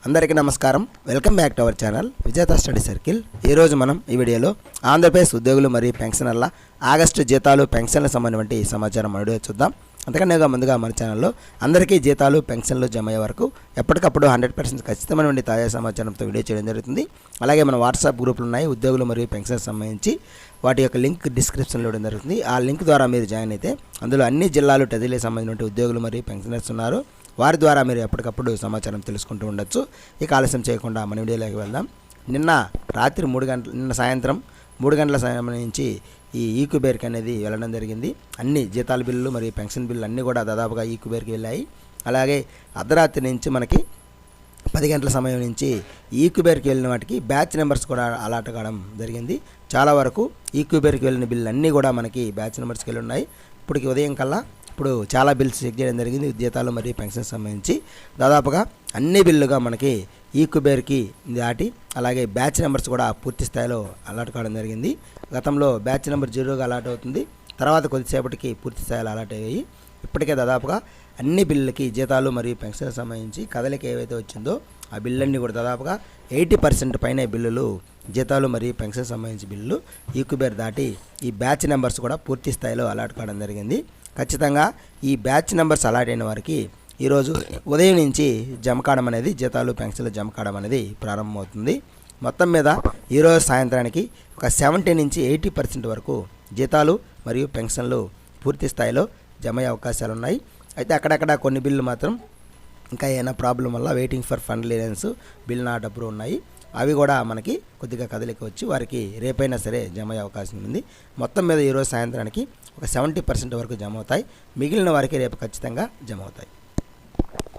అందరికీ నమస్కారం. Welcome back to our channel విజేత స్టడీ సర్కిల్. ఈరోజు మనం ఈ వీడియోలో ఆంధ్రప్రదేశ్ ఉద్యోగులు మరియు పెన్షనర్ల ఆగస్టు జీతాలు పెన్షన్ల సంబంధించి సమాచారం వీడియో చూద్దాం. అంతకన్నా ముందుగా మన ఛానల్లో అందరికీ జీతాలు పెన్షన్లు జమ అయ్యే వరకు ఎప్పటికప్పుడు 100% ఖచ్చితమైనటువంటి తాజా సమాచారంతో వీడియో చేయడం జరుగుతుంది. అలాగే మన వాట్సాప్ గ్రూపులు ఉన్నాయి ఉద్యోగులు మరియు పెన్షన్ సంబంధించి, వాటి యొక్క లింక్ డిస్క్రిప్షన్లో ఇవ్వడం జరుగుతుంది. ఆ లింక్ ద్వారా మీరు జాయిన్ అయితే అందులో అన్ని జిల్లాలు టెజిలకు సంబంధించిన ఉద్యోగులు మరియు పెన్షనర్స్ ఉన్నారు. వారి ద్వారా మీరు ఎప్పటికప్పుడు సమాచారం తెలుసుకుంటూ ఉండొచ్చు. ఇక ఆలస్యం చేయకుండా మన వీడియోలోకి వెళ్దాం. నిన్న సాయంత్రం 3 గంటల సమయం నుంచి ఈ ఈక్యూబేర్కి అనేది వెళ్ళడం జరిగింది. అన్ని జీతాల బిల్లులు మరియు పెన్షన్ బిల్లు అన్నీ కూడా దాదాపుగా ఈక్యూబేర్కి వెళ్ళాయి. అలాగే అర్ధరాత్రి నుంచి మనకి 10 గంటల సమయం నుంచి ఈక్యూబేర్కి వెళ్ళిన వాటికి బ్యాచ్ నెంబర్స్ కూడా అలాట్ కావడం జరిగింది. చాలా వరకు ఈక్యూబేర్కి వెళ్ళిన బిల్లు అన్నీ కూడా మనకి బ్యాచ్ నెంబర్స్కి వెళ్ళి ఉన్నాయి. ఇప్పటికి ఉదయం కల్లా ఇప్పుడు చాలా బిల్స్ చెక్ చేయడం జరిగింది. జీతాలు మరియు పెన్షన్ సంబంధించి దాదాపుగా అన్ని బిల్లుగా మనకి ఈక్యూబేర్కి దాటి, అలాగే బ్యాచ్ నెంబర్స్ కూడా పూర్తి స్థాయిలో అలాట్ కావడం జరిగింది. గతంలో బ్యాచ్ నెంబర్ 0గా అలాట్ అవుతుంది, తర్వాత కొద్దిసేపటికి పూర్తి స్థాయిలో అలాట్ అయ్యాయి. ఇప్పటికే దాదాపుగా అన్ని బిల్లులకి జీతాలు మరియు పెన్షన్ సంబంధించి కదలిక ఏవైతే వచ్చిందో ఆ బిల్లన్నీ కూడా దాదాపుగా 80% పైన బిల్లులు, జీతాలు మరియు పెన్షన్ సంబంధించి బిల్లులు ఈక్యూబేర్ దాటి ఈ బ్యాచ్ నెంబర్స్ కూడా పూర్తి స్థాయిలో అలాట్ కావడం జరిగింది. ఖచ్చితంగా ఈ బ్యాచ్ నెంబర్స్ అలాట్ అయిన వారికి ఈరోజు ఉదయం నుంచి జమ కావడం అనేది, జీతాలు పెన్షన్లు జమ కావడం అనేది ప్రారంభమవుతుంది. మొత్తం మీద ఈరోజు సాయంత్రానికి ఒక 70 నుంచి 80% వరకు జీతాలు మరియు పెన్షన్లు పూర్తి స్థాయిలో జమ అయ్యే అవకాశాలు ఉన్నాయి. అయితే అక్కడక్కడ కొన్ని బిల్లు మాత్రం ఇంకా ఏమైనా ప్రాబ్లం వల్ల waiting for fund clearance, bill not approve ఉన్నాయి. అవి కూడా మనకి కొద్దిగా కదలిక వచ్చి వారికి రేపైనా సరే జమ అయ్యే అవకాశం ఉంది. మొత్తం మీద ఈరోజు సాయంత్రానికి ఒక 70% వరకు జమ అవుతాయి. మిగిలిన వారికి రేపు ఖచ్చితంగా జమ అవుతాయి.